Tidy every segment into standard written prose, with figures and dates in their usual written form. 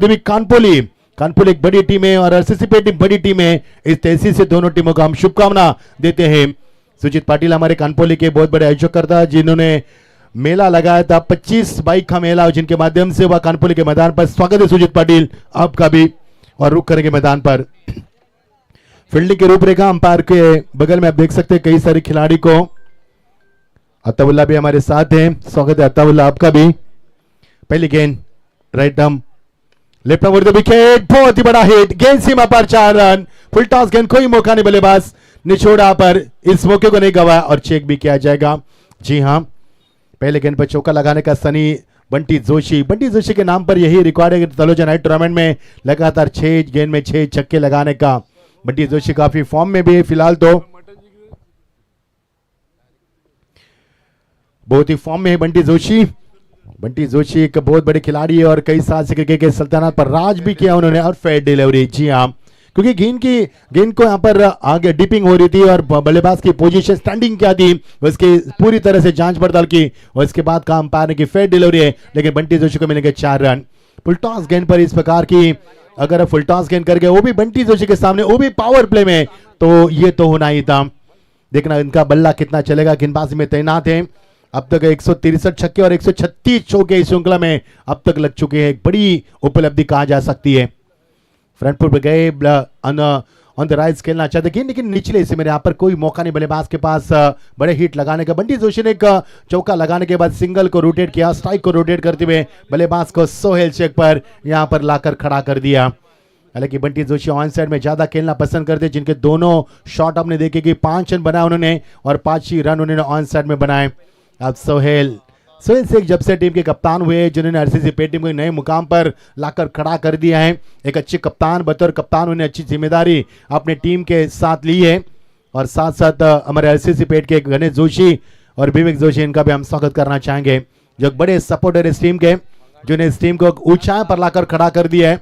कानपुली कानपुर एक बड़ी टीम है और आरसीसी टीम बड़ी टीम है। इस तहसील से दोनों टीमों को हम शुभकामना देते हैं। सुजीत पाटिल हमारे कानपुली के बहुत बड़े आयोजकर्ता जिन्होंने मेला लगाया था 25 बाइक का मेला, जिनके माध्यम से वह कानपुली के मैदान पर। स्वागत है सुजीत पाटिल आपका भी। और रुक करेंगे मैदान पर। फील्डिंग की रूपरेखा अंपायर के बगल में आप देख सकते हैं कई सारे खिलाड़ी को। अताउल्ला भी हमारे साथ हैं, स्वागत है अताउल्ला आपका भी। पहली गेंद right arm left over the wicket, बहुत ही बड़ा हिट, गेंद सीमा पर 4 रन। फुल टॉस गेंद, कोई मौका नहीं बल्लेबाज ने छोड़ा, पर इस मौके को नहीं गवाया और चेक भी किया जाएगा। जी हां, पहले गेंद पर चौका लगाने का सनी बंटी जोशी के नाम पर यही रिकॉर्ड है तलोजा नाइट टूर्नामेंट में लगातार 6 गेंद में 6 छक्के लगाने का। बंटी जोशी काफी फॉर्म में भी है फिलहाल, तो बहुत ही फॉर्म में है बंटी जोशी एक बहुत बड़े खिलाड़ी है और कई साल से क्रिकेट के सल्तनत पर राज भी किया उन्होंने। और फेयर डिलीवरी, जी हाँ, क्योंकि गेंद को यहां पर आगे डिपिंग हो रही थी और बल्लेबाज की पोजीशन स्टैंडिंग क्या थी उसकी पूरी तरह से जांच पड़ताल की और इसके बाद का अंपायर ने की फेयर डिलीवरी है, लेकिन बंटी जोशी को मिलेंगे 4 रन। फुल टॉस गेंद पर इस प्रकार की अगर फुल टॉस गेंद करके वो भी बंटी जोशी के सामने, वो भी पावर प्ले में, तो ये तो होना ही था। देखना इनका बल्ला कितना चलेगा, गेंदबाजी में तैनात है। अब तक 163 छक्के और 136 चौके इस श्रृंखला में अब तक लग चुके हैं। एक बड़ी उपलब्धि कहा जा सकती है। फ्रंट फुट पे गए ऑन द राइज खेलना चाहते थे, लेकिन निचले हिस्से में यहाँ पर कोई मौका नहीं बल्लेबाज के पास बड़े हिट लगाने का। बंटी जोशी ने एक चौका लगाने के बाद सिंगल को रोटेट किया, स्ट्राइक को रोटेट करते हुए बल्लेबाज को सोहेल शेख पर यहाँ पर लाकर खड़ा कर दिया। हालांकि बंटी जोशी ऑन साइड में ज्यादा खेलना पसंद करते, जिनके दोनों शॉट हमने देखे कि 5 रन बनाए उन्होंने और 5 ही रन उन्होंने ऑन साइड में बनाए। अब सोहेल शेख जब से टीम के कप्तान हुए, जिन्होंने आरसीसी टीम को नए मुकाम पर लाकर खड़ा कर दिया है। एक अच्छे कप्तान, बतौर कप्तान उन्हें अच्छी जिम्मेदारी अपने टीम के साथ ली है। और साथ साथ हमारे आरसीसी के गणेश जोशी और विवेक जोशी, इनका भी हम स्वागत करना चाहेंगे, जो बड़े सपोर्टर इस टीम के, जिन्हें इस टीम को ऊंचाई पर लाकर खड़ा कर दिया है,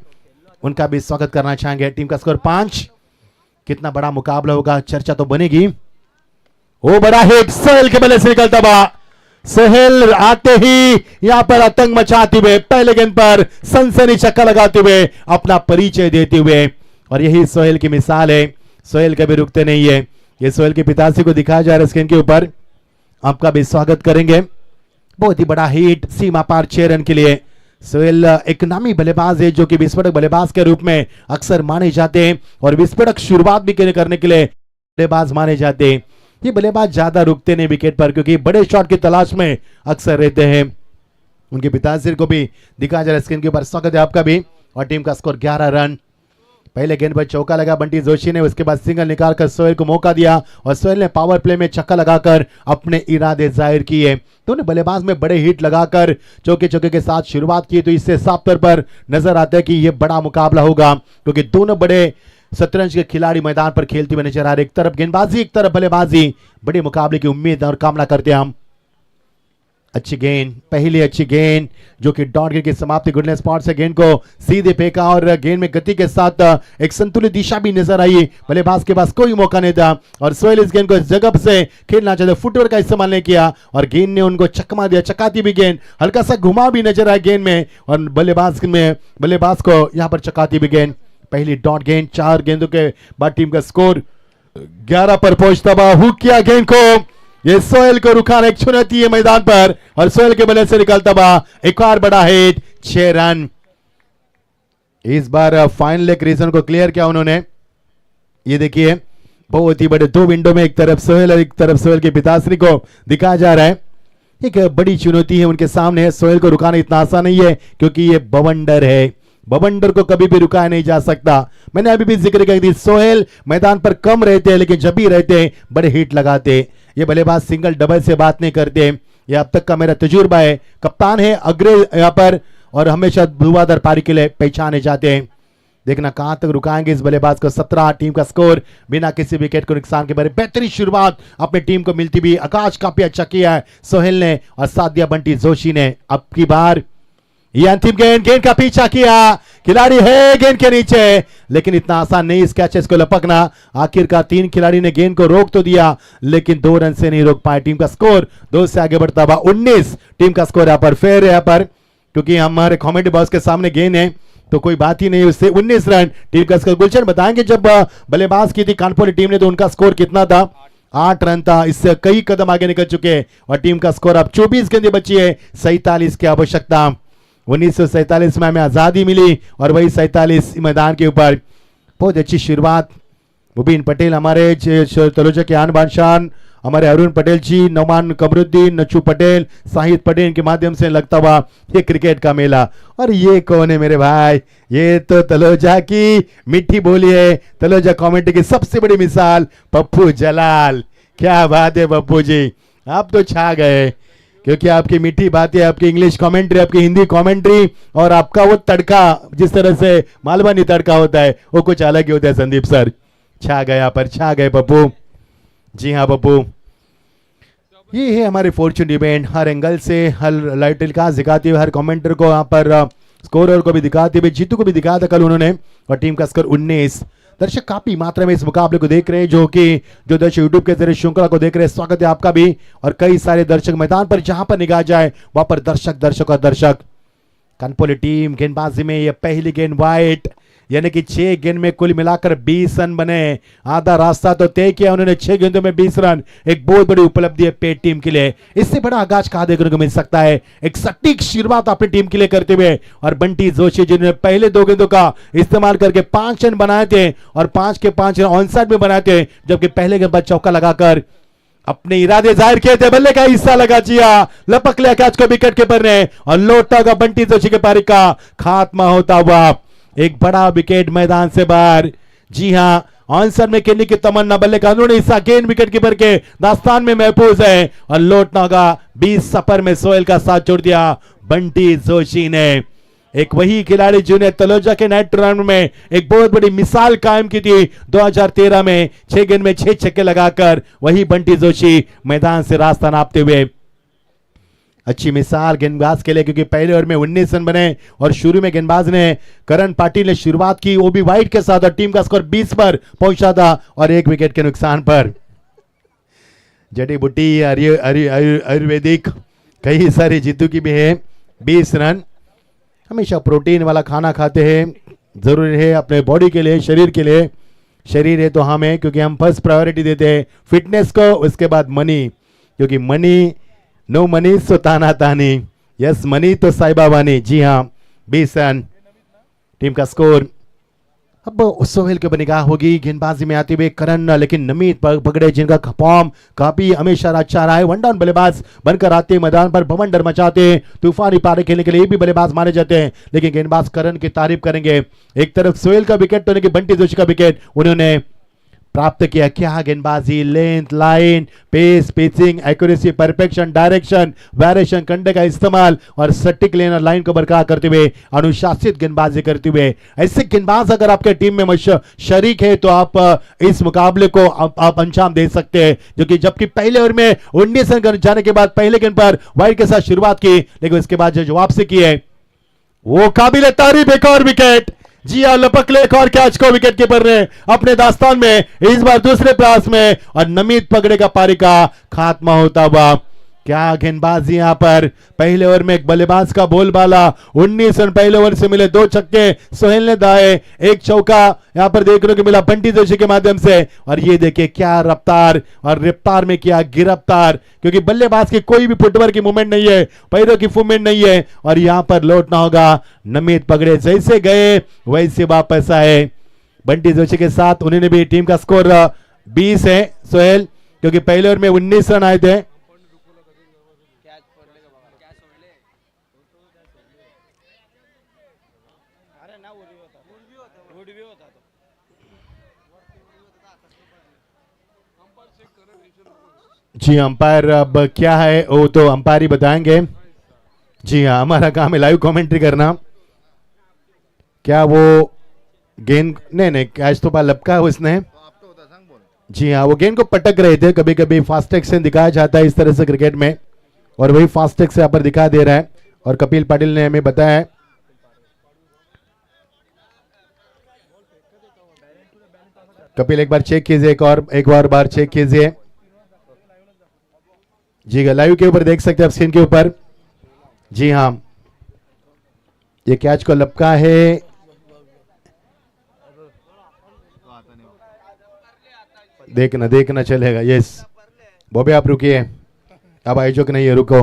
उनका भी स्वागत करना चाहेंगे। टीम का स्कोर 5। कितना बड़ा मुकाबला होगा, चर्चा तो बनेगी। वो बड़ा हिट सोहेल के बल्ले से निकलता हुआ, सोहेल आते ही यहां पर आतंक मचाते हुए पहले गेंद पर सनसनी छक्का लगाते हुए अपना परिचय देते हुए, और यही सोहेल की मिसाल है। सोहेल कभी रुकते नहीं है। ये सोहेल के पिताश्री को दिखाया जा रहा है स्क्रीन के ऊपर, आपका भी स्वागत करेंगे। बहुत ही बड़ा हिट, सीमा पार 6 रन के लिए। सोहेल एक नामी बल्लेबाज है जो कि विस्फोटक बल्लेबाज के रूप में अक्सर माने जाते हैं और विस्फोटक शुरुआत भी करने के लिए बल्लेबाज माने जाते हैं। ये बल्लेबाज ज्यादा रुकते नहीं विकेट पर, क्योंकि बड़े शॉट की तलाश में अक्सर रहते हैं। उनके पिताश्री को भी दिखाया जा रहा है स्क्रीन के ऊपर, स्वागत है आपका भी। और टीम का स्कोर 11 रन। पहले गेंद पर चौका लगा बंटी जोशी ने, उसके बाद सिंगल निकालकर सोहेल को मौका दिया और सोहेल ने पावर प्ले में छक्का लगाकर अपने इरादे जाहिर किए। दोनों बल्लेबाज में बड़े हिट लगाकर चौके के साथ शुरुआत की, तो इससे साफ तौर पर नजर आता है कि यह बड़ा मुकाबला होगा, क्योंकि दोनों बड़े शतरंज के खिलाड़ी मैदान पर खेलते हुए नजर आ रहे। एक तरफ गेंदबाजी, एक तरफ बल्लेबाजी, बड़े मुकाबले की उम्मीद और कामना करते हैं हम। अच्छी गेंद, पहली अच्छी गेंद जो कि डॉट गेंद की समाप्ति, गुडनेस स्पॉट से गेंद को सीधे फेंका और गेंद में गति के साथ एक संतुलित दिशा भी नजर आई। बल्लेबाज के पास कोई मौका नहीं था और सोहेल इस गेंद को इस जगह से खेलना चाहते, फुटवर्क का इस्तेमाल नहीं किया और गेंद ने उनको चकमा दिया। चकाती भी गेंद, हल्का सा घुमा भी नजर आया गेंद में और बल्लेबाज को यहां पर चकाती भी गेंद। पहली डॉट गेंद, 4 गेंदों के बाद टीम का स्कोर 11 पर पहुंचता हुआ हुक किया गेंद को। ये सोहेल को रुकाना एक चुनौती है मैदान पर और सोहेल के बल्ले से निकलता हुआ एक और बड़ा हिट, 6 रन। इस बार फाइनल एक रीजन को क्लियर किया उन्होंने। ये देखिए बहुत ही बड़े 2 विंडो में, एक तरफ सोहेल और एक तरफ सोहेल के पिताश्री को दिखाया जा रहा है। एक बड़ी चुनौती है उनके सामने। सोहेल को रुकाना इतना आसान नहीं है, क्योंकि ये बवंडर है। बवंडर को कभी भी रुकाया नहीं जा सकता। मैंने अभी भी जिक्र किया कि सोहेल मैदान पर कम रहते हैं, लेकिन जब भी रहते हैं बड़े हिट लगाते। ये बल्लेबाज सिंगल डबल से बात नहीं करते। ये अब तक का मेरा तजुर्बा है। कप्तान है अग्रे यहाँ पर और हमेशा धुआंधार पारी के लिए पहचाने जाते हैं। देखना कहां तक रुकाएंगे इस बल्लेबाज को। 17। टीम का स्कोर बिना किसी विकेट को नुकसान के बारे बेहतरीन शुरुआत अपनी टीम को मिलती भी। आकाश काफी अच्छा किया है सोहेल ने और साथ दिया बंटी जोशी ने। अब की बार ये अंतिम गेंद का पीछा किया, खिलाड़ी है गेंद के नीचे, लेकिन इतना आसान नहीं इस कैचेस को लपकना। आखिरकार 3 खिलाड़ी ने गेंद को रोक तो दिया, लेकिन 2 रन से नहीं रोक पाए। टीम का स्कोर 2 से आगे बढ़ता हुआ 19। टीम का स्कोर यहाँ पर फेयर है, यहाँ पर क्योंकि हमारे कॉमेडी बॉक्स के सामने गेंद है तो कोई बात ही नहीं उससे। 19 रन टीम का स्कोर। गुलशन बताएंगे जब बल्लेबाज की थी कानपुर टीम ने तो उनका स्कोर कितना था? 8 रन था। इससे कई कदम आगे निकल चुके हैं और टीम का स्कोर अब 24 गेंदें बची है 47 की आवश्यकता। 1947 में हमें आजादी मिली और वही 47 मैदान के ऊपर। बहुत अच्छी शुरुआत। मुबीन पटेल हमारे तलोजा के आन बादशाह, हमारे अरुण पटेल जी, नौमान कमरुद्दीन, नचू पटेल, साहिद पटेल के माध्यम से लगता हुआ ये क्रिकेट का मेला। और ये कौन है मेरे भाई? ये तो तलोजा की मीठी बोली है, तलोजा कमेंट्री की सबसे बड़ी मिसाल पप्पू जलाल। क्या बात है पप्पू जी, आप तो छा गए क्योंकि आपकी मीठी बातें, आपकी इंग्लिश कमेंट्री, आपकी हिंदी कमेंट्री और आपका वो तड़का, जिस तरह से मालवानी तड़का होता है वो कुछ अलग ही होता है। संदीप सर छा गया पर छा गए पप्पू। जी हाँ पप्पू, ये है हमारे फॉर्चून इवेंट। हर एंगल से हर लाइव टेलीकास्ट दिखाते हुए, हर कमेंटर को यहाँ पर स्कोरर को भी दिखाते हुए, जीतू को भी दिखाया था कल उन्होंने। और टीम का स्कोर 19। दर्शक काफी मात्रा में इस मुकाबले को देख रहे हैं, जो दर्शक यूट्यूब के जरिए श्रृंखला को देख रहे हैं, स्वागत है आपका भी। और कई सारे दर्शक मैदान पर जहां पर निगाह जाए वहां पर दर्शक और दर्शक। कानपुर टीम गेंदबाजी में ये पहली गेंद वाइट, यानी कि 6 गेंद में कुल मिलाकर 20 रन बने। आधा रास्ता तो तय किया उन्होंने, 6 गेंदों में 20 रन, एक बहुत बड़ी उपलब्धि है पेट टीम के लिए। इससे बड़ा आगाज कहां देखने को मिल सकता है? एक सटीक शुरुआत अपनी टीम के लिए करते हुए और बंटी जोशी जिन्होंने पहले 2 गेंदों का इस्तेमाल करके 5 रन बनाए थे और 5 के 5 रन ऑन साइड में बनाए थे, जबकि पहले गेंद पर चौका लगाकर अपने इरादे जाहिर किए थे। बल्ले का हिस्सा लगा जिया, लपक लिया कैच को विकेट कीपर ने और लौटा होगा बंटी जोशी के पारी का खात्मा होता हुआ। एक बड़ा विकेट मैदान से बाहर। जी हां, आंसर में खेलने की तमन्ना बल्ले का उन्होंने हिस्सा गेंद विकेट कीपर के दास्तान में महफूज है और लौटना होगा 20 सफर में सोहेल का साथ छोड़ दिया बंटी जोशी ने। एक वही खिलाड़ी जिन्हें तलोजा के नाइट टूर्नामेंट में एक बहुत बड़ी मिसाल कायम की थी 2013 में, 6 गेंद में 6 छक्के लगाकर वही बंटी जोशी मैदान से रास्ता नापते हुए। अच्छी मिसाल गेंदबाज के लिए, क्योंकि पहले ओवर में 19 रन बने और शुरू में गेंदबाज ने करण पाटिल ने शुरुआत की, वो भी वाइड के साथ, और टीम का स्कोर 20 पर पहुंचा था और 1 विकेट के नुकसान पर। जड़ी बूटी आयुर्वेदिक कई सारी जीतू की भी है। 20 रन। हमेशा प्रोटीन वाला खाना खाते हैं, जरूरी है अपने बॉडी के लिए, शरीर के लिए। शरीर है तो हमें, क्योंकि हम फर्स्ट प्रायोरिटी देते हैं फिटनेस को, उसके बाद मनी, क्योंकि मनी नो मनी सो ताना तानी, यस मनी तो साहिबा बानी। जी हाँ, 20 रन टीम का स्कोर। अब सोहेल के ऊपर निगाह होगी गेंदबाजी में आते हुए करण, लेकिन नमीत पगड़े जिनका फॉर्म काफी हमेशा अच्छा रहा है, वन डाउन बल्लेबाज बनकर आते मैदान पर भवंडर मचाते, तूफानी पारी खेलने के लिए भी बल्लेबाज माने जाते हैं, लेकिन गेंदबाज करण की तारीफ करेंगे। एक तरफ सोहेल का विकेट तो नहीं, बंटी जोशी का विकेट उन्होंने प्राप्त किया। क्या गेंदबाजी, length, line, pace, pitching, accuracy, perfection, direction, variation, कंडे का इस्तेमाल और सटीक लेन और लाइन को बरकरार करते हुए अनुशासित गेंदबाजी करते हुए। ऐसे गेंदबाज अगर आपके टीम में शरीक है तो आप इस मुकाबले को आप अंजाम दे सकते हैं, जो कि जबकि पहले ओवर में 19 रन जाने के बाद पहले गेंद पर वाइड के साथ शुरुआत की, लेकिन उसके बाद जो वापसी की है वो काबिल तारीफ। एक और विकेट, जी हाँ, लपक ले एक और कैच को विकेट कीपर ने अपने दास्तान में, इस बार दूसरे प्रयास में, और नमीत पगड़े का पारी का खात्मा होता हुआ। क्या गेंदबाजी यहां पर। पहले ओवर में एक बल्लेबाज का बोलबाला, 19 रन पहले ओवर से मिले, 2 छक्के सोहेल ने दाए, 1 चौका यहां पर देखने को मिला बंटी जोशी के माध्यम से। और ये देखिए क्या रफ्तार, और रफ्तार में किया गिरफ्तार, क्योंकि बल्लेबाज की कोई भी फुटवर्क की मूवमेंट नहीं है, पैरों की मूवमेंट नहीं है, और यहां पर लौटना होगा नमीत पगड़े। जैसे गए वैसे वापस आए बंटी जोशी के साथ। उन्होंने भी टीम का स्कोर 20 है सोहेल, क्योंकि पहले ओवर में 19 रन आए थे। जी अंपायर अब क्या है वो तो अंपायर ही बताएंगे। जी हाँ, हमारा काम है लाइव कमेंट्री करना। क्या वो गेंद नहीं कैच तो लपका है उसने। जी हाँ, वो गेंद को पटक रहे थे। कभी कभी फास्टैग से दिखाया जाता है इस तरह से क्रिकेट में, और वही फास्टैग से यहाँ पर दिखा दे रहा है, और कपिल पाटिल ने हमें बताया है। कपिल एक बार चेक कीजिए, एक बार चेक कीजिए। जी लाइव के ऊपर देख सकते हैं आप स्क्रीन के ऊपर। जी हाँ, ये कैच को लपका है देखना देखना चलेगा। यस बॉबी आप रुकिए, अब आयोजक नहीं है, रुको।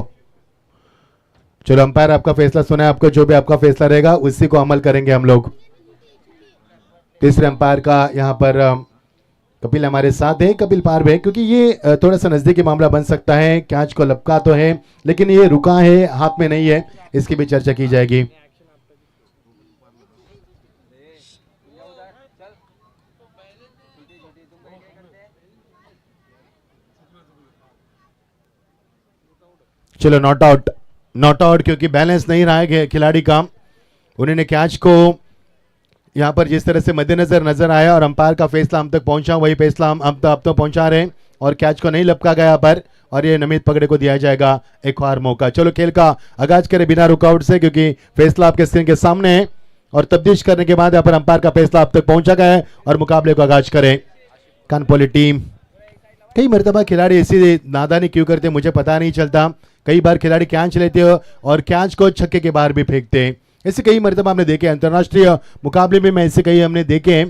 चलो अंपायर आपका फैसला सुना है, आपको जो भी आपका फैसला रहेगा उसी को अमल करेंगे हम लोग। तीसरे अंपायर का यहाँ पर कपिल हमारे साथ है, कपिल पार है, क्योंकि ये थोड़ा सा नजदीकी मामला बन सकता है। कैच को लपका तो है लेकिन ये रुका है, हाथ में नहीं है, इसकी भी चर्चा की जाएगी। चलो नॉट आउट, नॉट आउट, क्योंकि बैलेंस नहीं रहा है खिलाड़ी का। उन्होंने कैच को यहाँ पर जिस तरह से मद्देनजर नजर आया और अंपायर का फैसला हम तक पहुंचा, वही फैसला हम अब तक पहुंचा रहे हैं और कैच को नहीं लपका गया पर, और ये नमित पगड़े को दिया जाएगा एक और मौका। चलो खेल का आगाज करें बिना रुकआउट से, क्योंकि फैसला आपके स्क्रीन के सामने है और तब्दीश करने के बाद यहाँ पर अंपायर का फैसला आप तक पहुंचा गया है और मुकाबले को आगाज करें। कानपोली टीम, कई मरतबा खिलाड़ी ऐसी नादानी क्यों करते मुझे पता नहीं चलता। कई बार खिलाड़ी कैच लेते हो और कैच को छक्के के बाहर भी फेंकते हैं। ऐसे कई मरतबा हमने देखे, अंतर्राष्ट्रीय मुकाबले में ऐसे कई हमने देखे।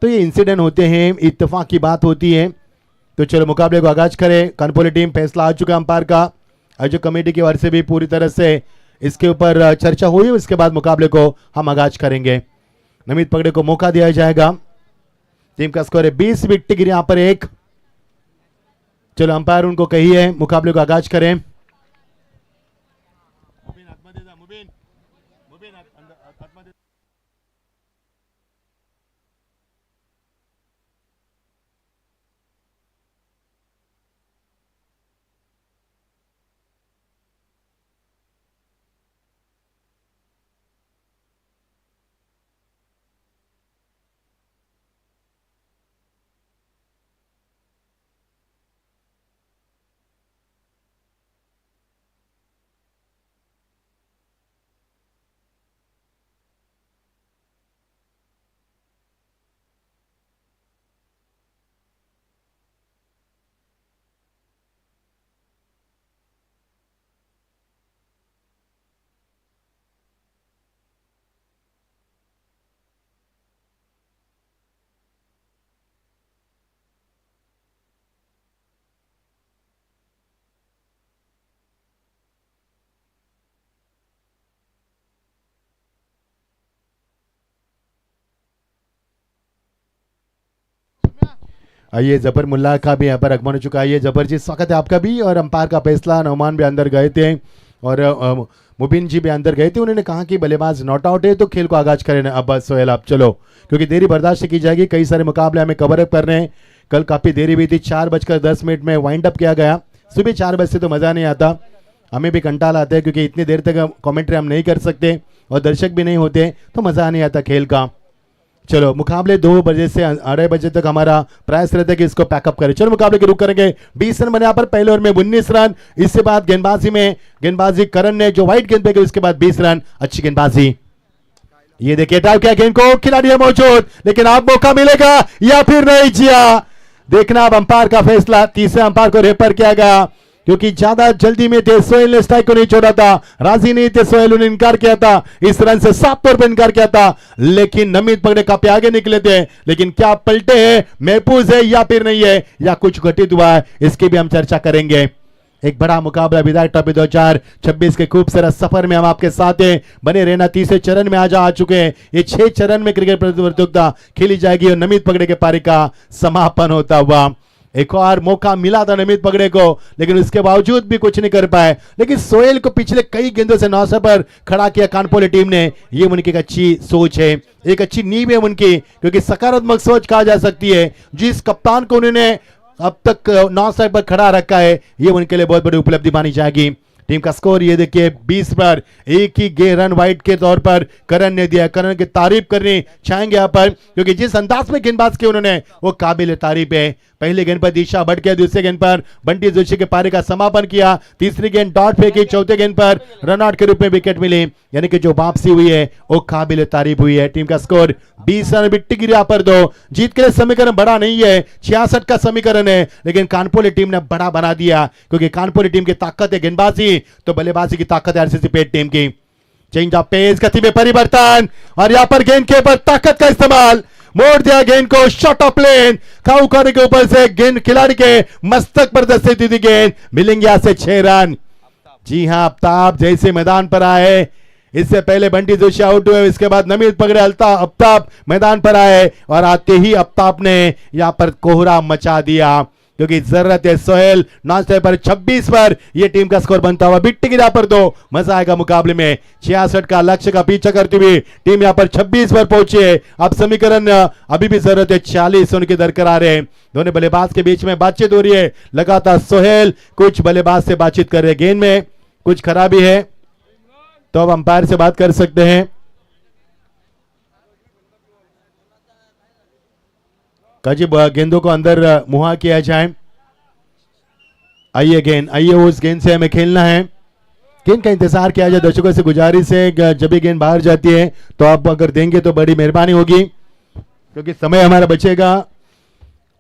तो ये इंसिडेंट होते हैं, इत्तेफाक की बात होती है। तो चलो मुकाबले को आगाज करें। कानपोली टीम, फैसला आ चुका अंपायर का। आयोजक कमेटी की ओर से भी पूरी तरह से इसके ऊपर चर्चा हुई, उसके बाद मुकाबले को हम आगाज करेंगे। नमित पगड़े को मौका दिया जाएगा। टीम का स्कोर है 20 विकेट गिरे यहाँ पर 1। चलो अंपायर उनको कहिए मुकाबले को आगाज करें। आइए जबर मुल्ला का भी यहाँ पर आगमन हो चुका है। ये जबर जी स्वागत है आपका भी। और अंपायर का फैसला, नौमान भी अंदर गए थे और मुबीन जी भी अंदर गए थे। उन्होंने कहा कि बल्लेबाज नॉट आउट है तो खेल को आगाज करें। अब सोहेल आप चलो, क्योंकि देरी बर्दाश्त की जाएगी। कई सारे मुकाबले हमें कवर अप कर रहे हैं। कल काफी देरी हुई थी, 4:10 में वाइंड अप किया गया। सुबह 4 बजे से तो मजा नहीं आता, हमें भी कंटाल आता है, क्योंकि इतनी देर तक कमेंट्री हम नहीं कर सकते और दर्शक भी नहीं होते तो मजा नहीं आता खेल का। चलो मुकाबले 2 बजे से 2:30 बजे तक हमारा प्रयास रहता है कि इसको पैकअप करें। चलो मुकाबले के रुक करेंगे। 20 रन बने यहाँ पर पहले ओवर में, 19 रन। इसके बाद गेंदबाजी करण ने जो व्हाइट गेंद पे गई, उसके बाद 20 रन। अच्छी गेंदबाजी। ये देखिए ड्राइव किया गेंद को, खिलाड़ी है मौजूद, लेकिन आप मौका मिलेगा या फिर नहीं। जिया देखना अब अंपायर का फैसला। तीसरे अंपायर को रेफर किया गया क्योंकि ज्यादा जल्दी में थे। सोहेल ने स्ट्राइक को नहीं छोड़ा था, राजी नहीं थे सोहेल, उन्होंने इनकार किया था। इस रन से साफ तौर पर इनकार किया था, लेकिन नमित पगड़े काफी आगे निकले थे। लेकिन क्या पलटे हैं, महफूज है या फिर नहीं है, या कुछ घटित हुआ है, इसकी भी हम चर्चा करेंगे। एक बड़ा मुकाबला विधायक ट्रॉफी 2026 के खूबसूरत सफर में हम आपके साथ हैं। बने रहना। तीसरे चरण में आज आ चुके हैं। ये 6 चरण में क्रिकेट प्रतियोगिता खेली जाएगी और नमित पगड़े के पारी का समापन होता हुआ। एक और मौका मिला था नमित पगड़े को, लेकिन उसके बावजूद भी कुछ नहीं कर पाए। लेकिन सोहेल को पिछले कई गेंदों से 9 पर खड़ा किया कानपोली टीम ने। ये उनकी एक अच्छी सोच है, एक अच्छी नींव है उनकी, क्योंकि सकारात्मक सोच कहा जा सकती है। जिस कप्तान को उन्होंने अब तक 9 पर खड़ा रखा है, ये उनके लिए बहुत बड़ी उपलब्धि मानी जाएगी। टीम का स्कोर ये देखिए 20 पर 1 ही रन वाइट के तौर पर करण ने दिया। करण की तारीफ करनी चाहेंगे यहाँ पर, क्योंकि जिस अंदाज में गेंदबाज की उन्होंने, वो काबिल तारीफ है। पहले गेंद पर दिशा भट्ट किया, दूसरे गेंद पर बंटी जोशी के पारी का समापन किया। तीसरी गेंद डॉट फेंकी, चौथे गेंद पर रन आउट के रूप में विकेट मिली। यानी कि जो वापसी हुई है वो काबिल तारीफ हुई है। टीम का स्कोर 20 रन, विकेट गिरी यहाँ पर 2। जीत के लिए समीकरण बड़ा नहीं है, 66 का समीकरण है, लेकिन कानपोली टीम ने बड़ा बना दिया, क्योंकि कानपोली टीम की ताकत है गेंदबाजी, तो बल्लेबाजी की ताकत है आरसीसी पेट टीम की। चेंज ऑफ पेस, गति में परिवर्तन, और यहां पर गेंद के ऊपर ताकत का इस्तेमाल। मोड़ दिया गेंद को, शॉट ऑफ प्लेन, खाऊ खाने के ऊपर से गेंद खिलाड़ी के मस्तक पर दस्ते थी गेंद, मिलेंगे यहां से 6 रन। जी हां, आफ्ताब जैसे मैदान पर आए, इससे पहले बंटी जोशी आउट हुए, इसके बाद नमीत पगड़े आफ्ताब मैदान पर आए और आते ही आफ्ताब ने यहां पर कोहरा मचा दिया, क्योंकि जरूरत है सोहेल नॉन पर 26 पर यह टीम का स्कोर बनता हुआ। बिट्टी गिरा पर 2, मजा आएगा मुकाबले में। 66 का लक्ष्य का पीछा करती हुई टीम यहां पर 26 पर पहुंची है। अब समीकरण अभी भी जरूरत है 40 उनके दरकरार है। दोनों बल्लेबाज के बीच में बातचीत हो रही है लगातार। सोहेल कुछ बल्लेबाज से बातचीत कर रहे, गेंद में कुछ खराबी है तो अब अंपायर से बात कर सकते हैं। काजी गेंदों को अंदर मुहा किया जाए। आइए गेंद, आइए उस गेंद से हमें खेलना है, गेंद का इंतजार किया जाए। दर्शकों से गुजारिश है जब भी गेंद बाहर जाती है तो आप अगर देंगे तो बड़ी मेहरबानी होगी, क्योंकि समय हमारा बचेगा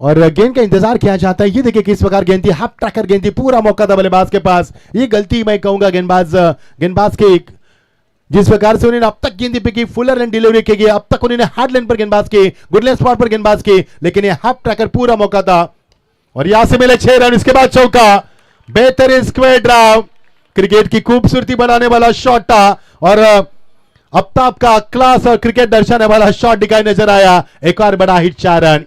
और गेंद का इंतजार किया जाता है। ये देखिए किस प्रकार गेंद थी, हाफ ट्रैकर गेंद थी, पूरा मौका था बल्लेबाज के पास। ये गलती मैं कहूंगा गेंदबाज की, जिस प्रकार से उन्होंने अब तक गेंद पे की, फुलर लाइन डिलीवरी की गई, अब तक उन्होंने हार्ड लाइन पर गेंदबाज की, गुडलैंड स्पॉट पर गेंदबाज की, लेकिन ये हाफ ट्रैकर पूरा मौका था और यहां से मिले 6 रन। इसके बाद चौका, बेहतरीन स्क्वायर ड्राइव, क्रिकेट की खूबसूरती बनाने वाला शॉट था और आफ्ताब का क्लास और क्रिकेट दर्शाने वाला शॉट दिखाई नजर आया। एक और बड़ा हिट, 4 रन।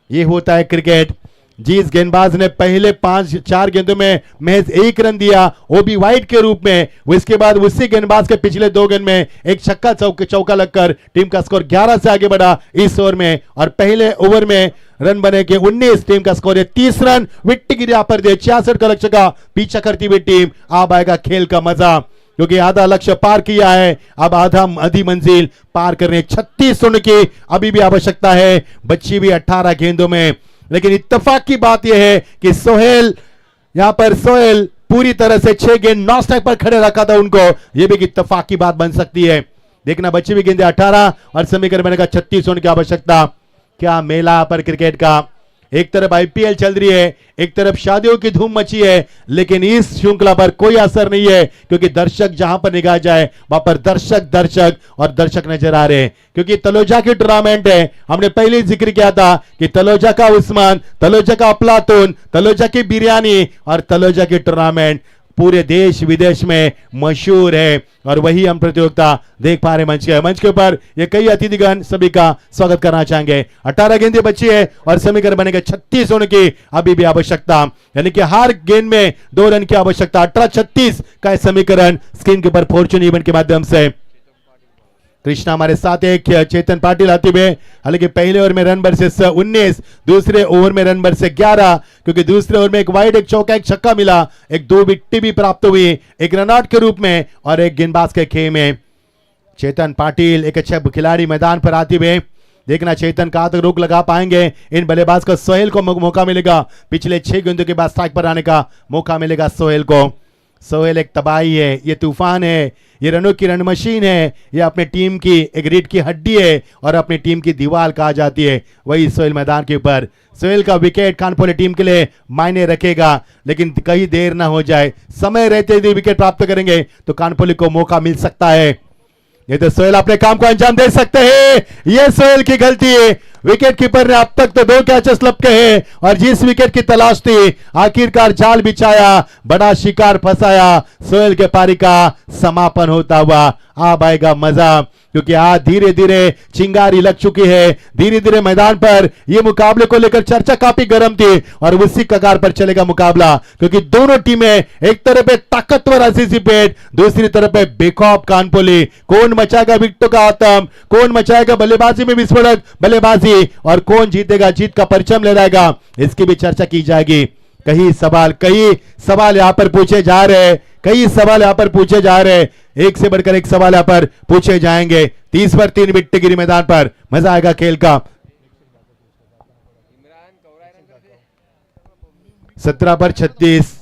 ये होता है क्रिकेट। जिस गेंदबाज ने पहले 4 गेंदों में महज 1 रन दिया, वो भी वाइड के रूप में, उसके बाद उसी गेंदबाज के पिछले 2 गेंद में एक छक्का चौका लगकर टीम का स्कोर 11 से आगे बढ़ा इस ओवर में और पहले ओवर में रन बने के 19। टीम का स्कोर है 30 रन। विट्टी गिरा पर दे 66 का लक्ष्य का पीछा करती हुई टीम। अब आएगा खेल का मजा, क्योंकि आधा लक्ष्य पार किया है, अब आधी मंजिल पार करने 36 रन की अभी भी आवश्यकता है, बच्ची भी 18 गेंदों में। लेकिन इत्तेफाक की बात यह है कि सोहेल पूरी तरह से 6 गेंद 9 स्ट्राइक पर खड़े रखा था उनको, यह भी इत्तेफाक की बात बन सकती है। देखना, बच्ची भी गेंदे 18 और समीकरण बनेगा 36 रन की आवश्यकता। क्या मेला पर क्रिकेट का, एक तरफ आईपीएल चल रही है, एक तरफ शादियों की धूम मची है, लेकिन इस श्रृंखला पर कोई असर नहीं है, क्योंकि दर्शक जहां पर निगाह जाए वहां पर दर्शक नजर आ रहे हैं। क्योंकि तलोजा की टूर्नामेंट है, हमने पहले ही जिक्र किया था कि तलोजा का उस्मान, तलोजा का अफलातून, तलोजा की बिरयानी और तलोजा की टूर्नामेंट पूरे देश विदेश में मशहूर है और वही हम प्रतियोगिता देख पा रहे मंच के ऊपर। ये कई अतिथिगण सभी का स्वागत करना चाहेंगे। 18 गेंदें बची है और समीकरण बनेगा 36 रन की अभी भी आवश्यकता, यानी कि हर गेंद में 2 रन की आवश्यकता। 18-36 का समीकरण स्क्रीन के ऊपर फॉर्चून इवेंट के माध्यम से। कृष्णा हमारे साथ एक चेतन पाटिल आते हुए, हालांकि पहले ओवर में रन वर्सेस 19, दूसरे ओवर में रन वर्सेस 11, क्योंकि दूसरे ओवर में एक वाइड, एक चौका, एक छक्का मिला, एक 2 विकेट भी प्राप्त हुई, एक रनआउट के रूप में और एक गेंदबाज के खेमे में। चेतन पाटिल एक अच्छा खिलाड़ी मैदान पर आते हुए, देखना चेतन कहां तक रोक लगा पाएंगे। इन बल्लेबाज को सोहेल को मौका मिलेगा, पिछले 6 गेंदों के बाद स्ट्राइक पर आने का मौका मिलेगा सोहेल को। सोहेल एक तबाही है, ये तूफान है, ये रनों की रन मशीन है, ये अपने टीम की एक रीढ़ की हड्डी है और अपनी टीम की दीवार कहा जाती है। वही सोहेल मैदान के ऊपर, सोहेल का विकेट कानपुर टीम के लिए मायने रखेगा, लेकिन कहीं देर ना हो जाए, समय रहते हुए विकेट प्राप्त करेंगे तो कानपुर को मौका मिल सकता है। ये तो सोहेल अपने काम को अंजाम दे सकते हैं, ये सोहेल की गलती है। विकेट कीपर ने अब तक तो 2 कैचेस लपके हैं और जिस विकेट की तलाश थी आखिरकार जाल बिछाया, बड़ा शिकार फंसाया। सोहेल के पारी का समापन होता हुआ अब आएगा मजा, क्योंकि आज धीरे धीरे चिंगारी लग चुकी है। धीरे धीरे मैदान पर ये मुकाबले को लेकर चर्चा काफी गर्म थी और उसी कगार पर चलेगा मुकाबला, क्योंकि दोनों टीमें, एक तरफ है ताकतवर आरसीसी पेट, दूसरी तरफ है बेखौफ कानपुली। कौन मचाएगा विकेटों का आतंक, कौन मचाएगा बल्लेबाजी में विस्फोटक बल्लेबाजी और कौन जीतेगा, जीत का परचम ले जाएगा, इसकी भी चर्चा की जाएगी। कई सवाल यहां पर पूछे जा रहे हैं, कई सवाल यहां पर पूछे जा रहे हैं, एक से बढ़कर एक सवाल यहां पर पूछे जाएंगे। 30 पर 3 विकेट गिरी मैदान पर, मजा आएगा खेल का। 17 पर 36,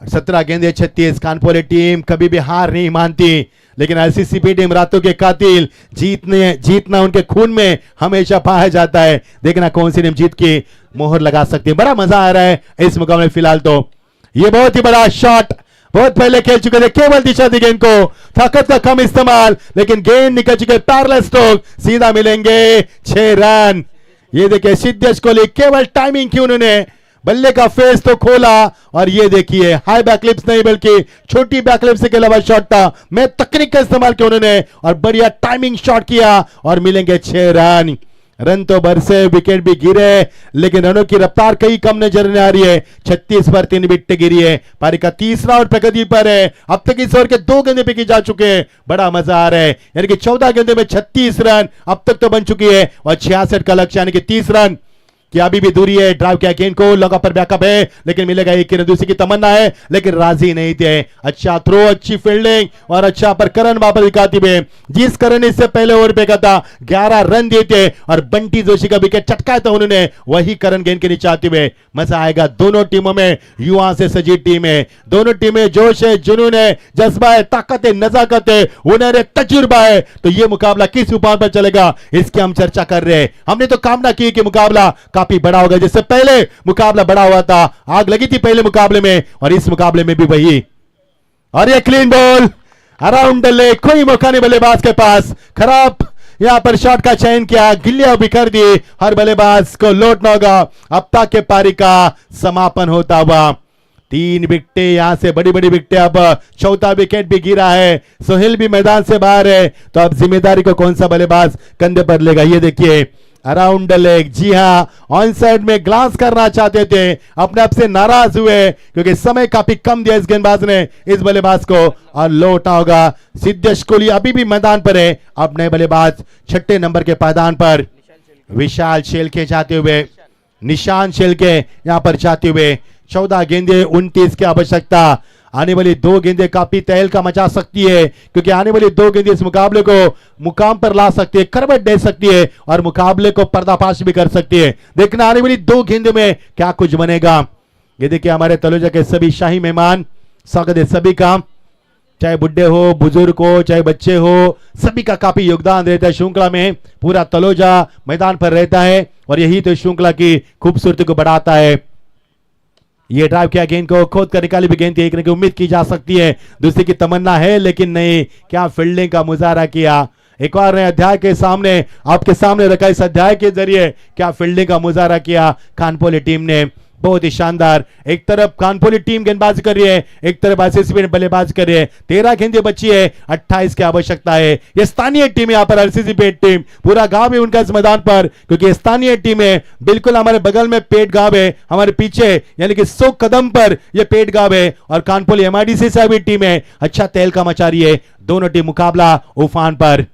17 गेंदे 36। कानपुर टीम कभी भी हार नहीं मानती, लेकिन आईसीसी टीम रातों के कातिल, जीतना उनके खून में हमेशा पाया जाता है। देखना कौन सी टीम जीत की मोहर लगा सकती है। बड़ा मजा आ रहा है इस मुकाबले में फिलहाल तो। ये बहुत ही बड़ा शॉट बहुत पहले खेल चुके थे, केवल दिशा दी गेंद को, ताकत का कम इस्तेमाल, लेकिन गेंद निकल चुके, पैरेलल स्ट्रोक, सीधा मिलेंगे 6 रन। ये देखिए सिद्धेश कोहली, केवल टाइमिंग की उन्होंने बल्ले का फेस तो खोला, और ये देखिए हाई बैकलिप्स नहीं बल्कि छोटी बैकलिप्स के अलावा शॉट था, मैं तकनीक का इस्तेमाल किया उन्होंने और बढ़िया टाइमिंग शॉट किया और मिलेंगे 6 रन। रन तो बरसे, विकेट भी गिरे, लेकिन रनों की रफ्तार कई कम नजर आ रही है। 36 पर 3 विकेट गिरी है। पारी का तीसरा और प्रगति पर है। अब तक इस ओवर के 2 गेंदे फेंकी जा चुके हैं, बड़ा मजा आ रहा है। यानी कि 14 गेंदे में 36 रन अब तक तो बन चुकी है और 66 का लक्ष्य यानी कि 30 रन कि अभी भी दूरी है। ड्राइव किया गेंद को, लगा पर बैकअप है, लेकिन मिलेगा एक रन, दूसरी की तमन्ना है, लेकिन राजी नहीं थे। अच्छा थ्रो, अच्छी फील्डिंग और अच्छा पर करण वापस दिखाती हुए, जिस करण इससे पहले ओवर फेंका था 11 रन दिए थे और बंटी जोशी का विकेट चटकाया था उन्होंने, वही करण गेंद के नीचे आते हुए। मजा आएगा। दोनों टीमों में युवा से सजी टीम है, दोनों टीमें जोश है, जुनून है, जज्बा है, ताकत है, नजाकत है, हुनर है, तजुर्बा है। तो ये मुकाबला किस उपाय पर चलेगा इसकी हम चर्चा कर रहे हैं। हमने तो कामना की कि मुकाबला काफी बड़ा होगा, जिससे पहले मुकाबला बड़ा हुआ था, आग लगी थी पहले मुकाबले में, और इस मुकाबले में भी वही। और ये clean ball around the leg, कोई मौका नहीं बल्लेबाज के पास। खराब यहां पर शॉट का चयन किया, गिल्लियां बिखर दी, हर बल्लेबाज को लौटना होगा। अब तक के पारी का समापन होता हुआ 3 विकेटें यहां से, बड़ी बड़ी विकेटें। अब चौथा विकेट भी गिरा है, सोहेल भी मैदान से बाहर है, तो अब जिम्मेदारी को कौन सा बल्लेबाज कंधे पर लेगा। ये देखिए अराउंड द लेग, जी हां, ऑन साइड में ग्लांस करना चाहते थे, अपने आप से नाराज हुए क्योंकि समय काफी कम दिया इस गेंदबाज ने इस बल्लेबाज को, और लौटा होगा। सिद्धेश कोहली अभी भी मैदान पर है। अब नए बल्लेबाज 6 नंबर के पायदान पर विशाल शेल्के जाते हुए, निशान शेल्के यहां पर जाते हुए। 14 गेंदे 29 की आवश्यकता। आने वाली 2 गेंदें काफी तहलका मचा सकती है, क्योंकि आने वाली 2 गेंदें इस मुकाबले को मुकाम पर ला सकती है, करवट दे सकती है और मुकाबले को पर्दाफाश भी कर सकती है। देखना आने वाली 2 गेंदों में क्या कुछ बनेगा। ये देखिए हमारे तलोजा के सभी शाही मेहमान, स्वागत है सभी का, चाहे बुढ़े हो, बुजुर्ग हो, चाहे बच्चे हो, सभी का काफी योगदान रहता है श्रृंखला में। पूरा तलोजा मैदान पर रहता है और यही तो श्रृंखला की खूबसूरती को बढ़ाता है। ये ड्राइव किया गेंद को, खोद कर निकाली भी गेंद थी, एक रन की उम्मीद की जा सकती है, दूसरी की तमन्ना है, लेकिन नहीं। क्या फील्डिंग का मुजाहरा किया। एक और नए अध्याय के सामने आपके सामने रखा, इस अध्याय के जरिए क्या फील्डिंग का मुजाहरा किया कानपुर टीम ने, बहुत ही शानदार। एक तरफ कानपुर टीम गेंदबाजी कर रही है, एक तरफ आरसीसी बल्लेबाजी कर रही है। 13 गेंदें बची है, 28 की आवश्यकता है। ये स्थानीय टीम यहाँ पर आरसीसी पेट टीम, पूरा गांव है उनका इस मैदान पर, क्योंकि स्थानीय टीम है। बिल्कुल हमारे बगल में पेट गांव है, हमारे पीछे यानी कि 100 कदम पर यह पेट गांव है, और कानपुर एमआईडीसी से भी टीम है। अच्छा तहलका मचा रही है, दोनों टीम मुकाबला उफान पर।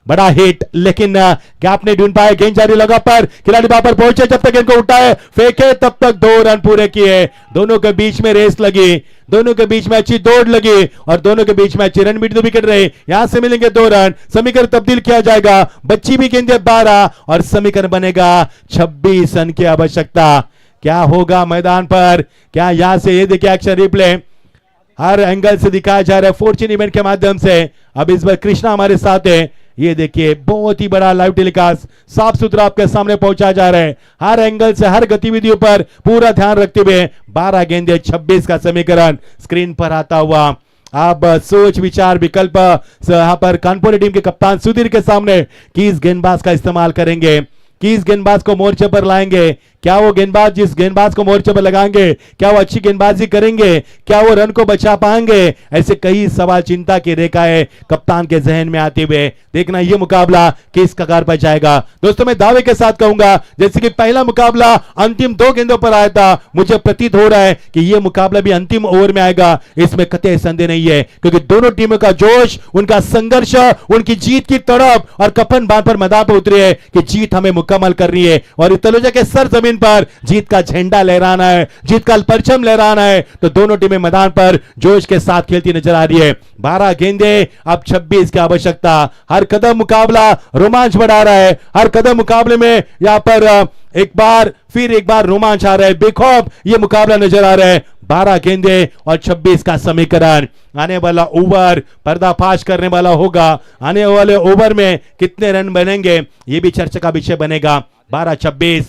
बड़ा हिट, लेकिन गैप नहीं ढूंढ पाए, गेंद जारी लगा पर खिलाड़ी वहां पर पहुंचे, जब तक गेंद को उठाए फेंके तब तक 2 रन पूरे किए। दोनों के बीच में रेस लगी, दोनों के बीच में अच्छी दौड़ लगी और दोनों के बीच में अच्छी रन भी 2 विकेट रहे। यहां से मिलेंगे 2 रन, समीकरण तब्दील किया जाएगा, बच्ची भी गेंदें 12 और समीकरण बनेगा 26 रन की आवश्यकता। क्या होगा मैदान पर, क्या यहां से, ये देखिए एक्शन रिप्ले हर एंगल से दिखाया जा रहा है फॉर्च्यून इवेंट के माध्यम से। अब इस बार कृष्णा हमारे साथ है, ये देखिए बहुत ही बड़ा लाइव टेलीकास्ट साफ सुथरा आपके सामने पहुंचा जा रहा है, हर एंगल से हर गतिविधियों पर पूरा ध्यान रखते हुए। 12 गेंदे 26 का समीकरण स्क्रीन पर आता हुआ। अब सोच विचार विकल्प यहां पर कानपुर टीम के कप्तान सुधीर के सामने, किस गेंदबाज का इस्तेमाल करेंगे, किस गेंदबाज को मोर्चे पर लाएंगे, क्या वो गेंदबाज जिस गेंदबाज को मोर्चे पर लगाएंगे क्या वो अच्छी गेंदबाजी करेंगे, क्या वो रन को बचा पाएंगे। ऐसे कई सवाल चिंता की रेखाएं कप्तान के जहन में आते हुए। देखना ये मुकाबला किस कगार पर जाएगा। दोस्तों मैं दावे के साथ कहूंगा, जैसे कि पहला मुकाबला अंतिम 2 गेंदों पर आया था, मुझे प्रतीत हो रहा है कि यह मुकाबला भी अंतिम ओवर में आएगा, इसमें कतई संदेह नहीं है, क्योंकि दोनों टीमों का जोश, उनका संघर्ष, उनकी जीत की तड़प और कफन बांध पर मैदान पर उतरी है कि जीत हमें मुकम्मल करनी है और तलोजा के सर जमीन पर जीत का झंडा लहराना है, जीत का परचम लहराना है। तो दोनों टीमें मैदान पर जोश के साथ खेलती नजर आ रही है। 12 गेंदें, अब 26 की आवश्यकता। हर कदम मुकाबला रोमांच बढ़ा रहा है, हर कदम मुकाबले में यहां पर एक बार रोमांच आ रहा है, बेखौफ ये मुकाबला नजर आ रहा है। 12 गेंदें और 26 का समीकरण। आने वाला ओवर पर्दाफाश करने वाला होगा, आने वाले ओवर में कितने रन बनेंगे ये भी चर्चा का विषय बनेगा। 12-26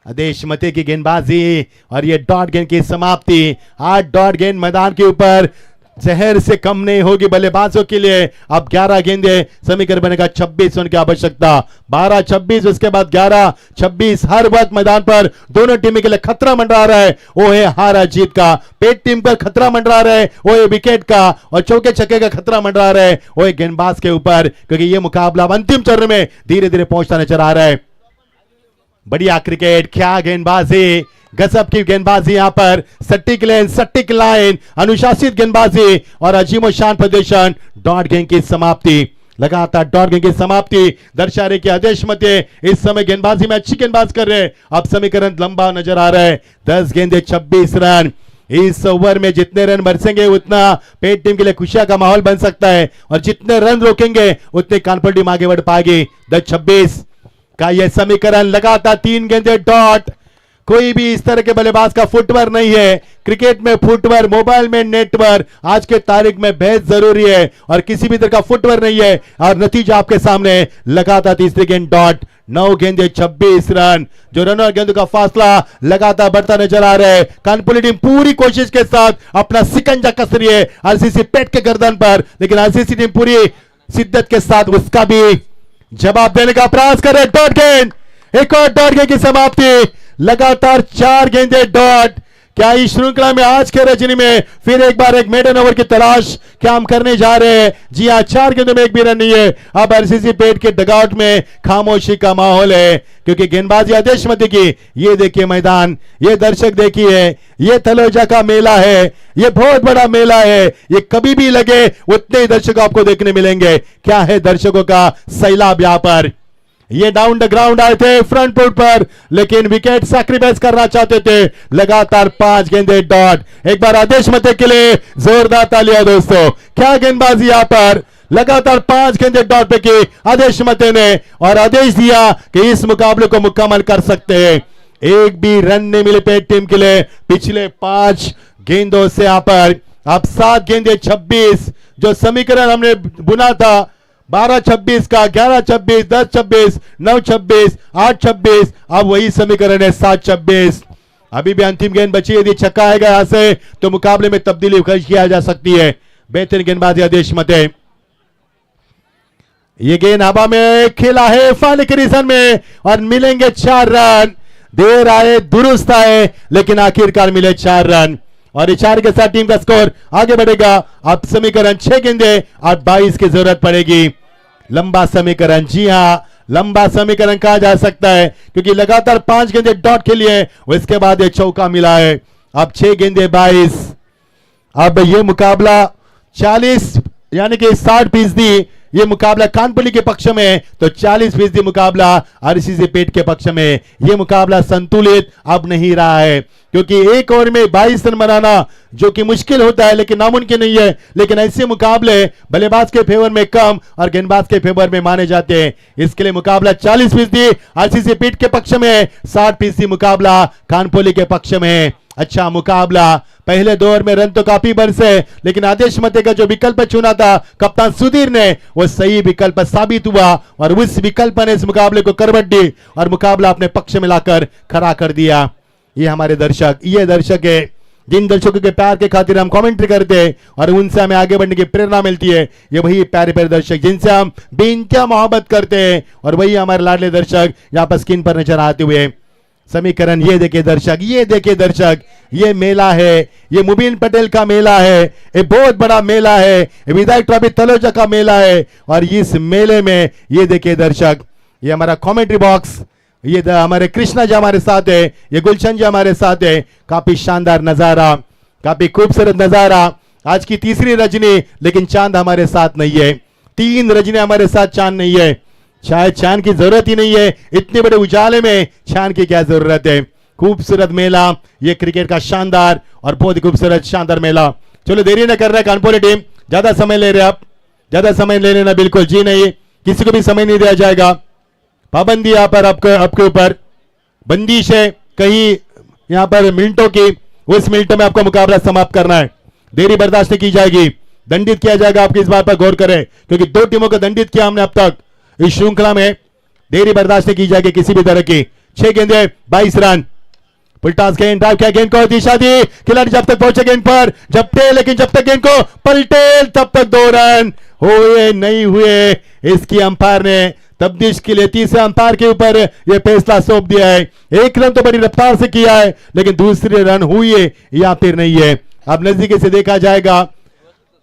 आदेश मते की गेंदबाजी और ये डॉट गेंद की समाप्ति। 8 डॉट गेंद मैदान के ऊपर जहर से कम नहीं होगी बल्लेबाजों के लिए। अब 11 गेंदें, समीकरण बनेगा 26 रन की आवश्यकता। 12-26, उसके बाद 11-26। हर वक्त मैदान पर दोनों टीमों के लिए खतरा मंडरा रहा है। वो है हारा जीत का। पेट टीम पर खतरा मंडरा रहा है, वो है विकेट का, और चौके छक्के का खतरा मंडरा रहा है, वो है गेंदबाज के ऊपर, क्योंकि ये मुकाबला अंतिम चरण में धीरे धीरे पहुंचता नजर आ रहा है। बढ़िया क्रिकेट, क्या गेंदबाजी, गजब की गेंदबाजी, यहां पर सटीक लेन, सटीक लाइन, अनुशासित गेंदबाजी और अजीमो शान प्रदर्शन। डॉट गेंद की समाप्ति, लगातार डॉट गेंद की समाप्ति दर्शा रहे कि आदेश मते इस समय गेंदबाजी में अच्छी गेंदबाज कर रहे हैं। अब समीकरण लंबा नजर आ रहा है। 10 गेंदे 26 रन। इस ओवर में जितने रन बरसेंगे उतना पेट टीम के लिए खुशियां का माहौल बन सकता है, और जितने रन रोकेंगे उतने कानपुर टीम आगे बढ़ पाएगी। 10-26 का यह समीकरण, लगातार 3 गेंदे डॉट। कोई भी इस तरह के बल्लेबाज का फुटवर्क नहीं है। क्रिकेट में फुटवर्क, मोबाइल में नेटवर्क आज के तारीख में बेहद जरूरी है, और किसी भी तरह का फुटवर्क नहीं है, और नतीजा आपके सामने। लगातार तीसरी गेंद डॉट। 9 गेंदे 26 रन। जो रन और गेंदों का फासला लगातार बढ़ता नजर आ रहा है। कानपुर टीम पूरी कोशिश के साथ अपना सिकंजा कस रही है आरसीसी पेट के गर्दन पर, लेकिन आरसीसी टीम पूरी शिद्दत के साथ उसका भी जवाब देने का प्रयास करे। डॉट गेंद, एक और डॉट गेंद की समाप्ति। लगातार 4 गेंदे डॉट। क्या इस श्रृंखला में आज के रजनी में फिर एक बार एक मेडन ओवर की तलाश क्या हम करने जा रहे हैं? जी हां, 4 गेंदों में एक भी रन नहीं है। अब आरसीसी पेट के डगआउट में खामोशी का माहौल है, क्योंकि गेंदबाजी आदेश मते की। ये देखिए मैदान, ये दर्शक देखिए, ये तलोजा का मेला है, ये बहुत बड़ा मेला है। ये कभी भी लगे उतने ही दर्शक आपको देखने मिलेंगे। क्या है दर्शकों का सैलाब यहां पर। ये डाउन द ग्राउंड आए थे फ्रंट फुट पर, लेकिन विकेट सैक्रिफाइस करना चाहते थे। लगातार 5 गेंदे डॉट। एक बार आदेश मते के लिए जोरदार तालियां दोस्तों। क्या गेंदबाजी यहां पर, लगातार 5 गेंदे डॉट पे की आदेश मते ने, और आदेश दिया कि इस मुकाबले को मुकम्मल कर सकते हैं। एक भी रन नहीं मिले पेट टीम के लिए पिछले 5 गेंदों से। यहां पर अब 7 गेंदे 26, जो समीकरण हमने बुना था 12-26 का, 11-26, 10-26, 9-26, 8-26, अब वही समीकरण है 7-26। अभी भी अंतिम गेंद बची है। यदि छक्का आएगा यहां से तो मुकाबले में तब्दीली किया जा सकती है। बेहतरीन गेंदबाजी आदेश मते। ये गेंद हवा में खेला है फाइनल कंडीशन में, और मिलेंगे 4 रन। देर आए दुरुस्त आए, लेकिन आखिरकार मिले 4 रन, और इशारे के साथ टीम का स्कोर आगे बढ़ेगा। अब समीकरण 6 गेंदे और 22 की जरूरत पड़ेगी। लंबा समीकरण, जी हां लंबा समीकरण कहा जा सकता है, क्योंकि लगातार 5 गेंदे डॉट के लिए, उसके बाद एक चौका मिला है। अब 6 गेंदे 22। अब ये मुकाबला 40 यानी कि 60% ये मुकाबला कानपुर के पक्ष में, तो 40% मुकाबला आरसीसी पेट के पक्ष में। ये मुकाबला संतुलित अब नहीं रहा है, क्योंकि एक ओवर में 22 रन बनाना जो कि मुश्किल होता है लेकिन नामुमकिन नहीं है। लेकिन ऐसे मुकाबले बल्लेबाज के फेवर में कम और गेंदबाज के फेवर में माने जाते हैं। इसके लिए मुकाबला 40% आरसीसी पेट के पक्ष में, 60% मुकाबला कानपुर के पक्ष में। अच्छा मुकाबला। पहले 2 ओवर में रन तो काफी बरसे, लेकिन आदेश मते का जो विकल्प चुना था कप्तान सुधीर ने, वो सही विकल्प साबित हुआ, और उस विकल्प ने इस मुकाबले को करवट दी और मुकाबला अपने पक्ष में लाकर खड़ा कर दिया। ये हमारे दर्शक, ये दर्शक है जिन दर्शकों के प्यार के खातिर हम कमेंट्री करते हैं और उनसे हमें आगे बढ़ने की प्रेरणा मिलती है। ये वही प्यारे प्यारे दर्शक जिनसे हम बेइंतहा मोहब्बत करते हैं, और वही हमारे लाडले दर्शक यहाँ पर स्क्रीन पर नजर आते हुए। समीकरण ये देखिए दर्शक, ये देखिए दर्शक, ये मेला है, ये मुबीन पटेल का मेला है, ये बहुत बड़ा मेला है, विधायक ट्रॉफी तलोजा का मेला है। और इस मेले में ये देखिए दर्शक, ये हमारा कमेंट्री बॉक्स, ये हमारे कृष्णा जी हमारे साथ है, ये गुलशन जी हमारे साथ है। काफी शानदार नजारा, काफी खूबसूरत नजारा। आज की तीसरी रजनी, लेकिन चांद हमारे साथ नहीं है। 3 रजनी हमारे साथ, चांद नहीं है। शायद चांद की जरूरत ही नहीं है, इतने बड़े उजाले में चांद की क्या जरूरत है। खूबसूरत मेला, ये क्रिकेट का शानदार और बहुत ही खूबसूरत शानदार मेला। चलो देरी न कर रहे कानपुर टीम, ज्यादा समय ले रहे आप, ज्यादा समय ले लेना बिल्कुल जी नहीं, किसी को भी समय नहीं दिया जाएगा। पाबंदी यहाँ पर आपके ऊपर बंदिश है कहीं यहाँ पर मिनटों की, उस मिनटों में आपको मुकाबला समाप्त करना है। देरी बर्दाश्त की जाएगी, दंडित किया जाएगा। आपकी इस बात पर गौर करें, क्योंकि 2 टीमों को दंडित किया हमने अब तक इस श्रृंखला में। देरी बर्दाश्त की जाएगी किसी भी तरह की। 6 गेंदे 22 रन। पुलटास गेंद ड्राइव किया, गेंद को दिशा दी, खिलाड़ी जब तक पहुंचे गेंद पर झपटे, लेकिन जब तक गेंद को पलटे तब तक 2 रन हुए नहीं हुए। इसकी अंपायर ने तब्दीश के लिए तीसरे अंपायर के ऊपर यह फैसला सौंप दिया है। 1 रन तो बड़ी रफ्तार से किया है, लेकिन दूसरे रन हुई है या फिर नहीं है, अब नजदीकी से देखा जाएगा।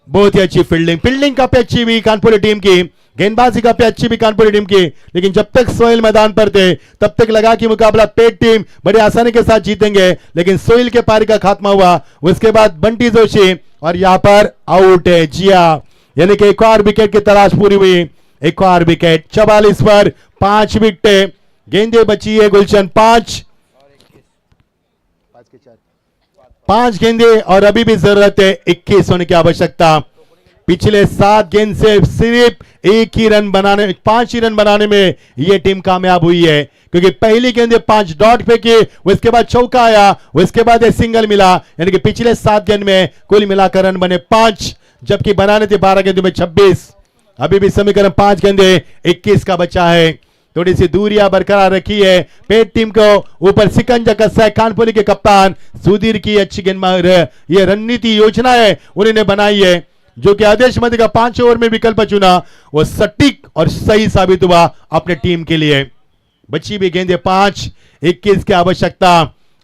बहुत ही अच्छी फील्डिंग काफी अच्छी हुई कानपुर टीम की, गेंदबाजी काफी अच्छी भी कानपुर टीम की, लेकिन जब तक सोहेल मैदान पर थे तब तक लगा कि मुकाबला पेट टीम बड़ी आसानी के साथ जीतेंगे, लेकिन सोहेल के पारी का खात्मा हुआ। उसके बाद बंटी जोशी और यहां पर आउट है। जी हां, यानी कि एक और विकेट की तलाश पूरी हुई, एक और विकेट। 44 पर 5 विकेट, गेंदे बची है गुलशन 5 गेंदे और अभी भी जरूरत है 21 होने की आवश्यकता। पिछले 7 गेंद से सिर्फ 5 ही रन बनाने में यह टीम कामयाब हुई है, क्योंकि पहली गेंदे 5 डॉट फेंकी, उसके बाद चौका आया, उसके बाद एक सिंगल मिला, यानी कि पिछले 7 गेंद में कुल मिलाकर रन बने 5, जबकि बनाने थे 12 गेंदों में 26। अभी भी समीकरण 5 गेंदे 21 का बचा है। थोड़ी सी दूरियां बरकरार रखी है, पेट टीम को ऊपर सिकंजा कसा है कानपुर के कप्तान सुधीर की अच्छी गेंदबाज। ये रणनीति योजना है उन्होंने बनाई है, जो कि आदेश मध्य का 5 ओवर में विकल्प चुना, वो सटीक और सही साबित हुआ अपने टीम के लिए। बची भी गेंदे 5, 21 की आवश्यकता।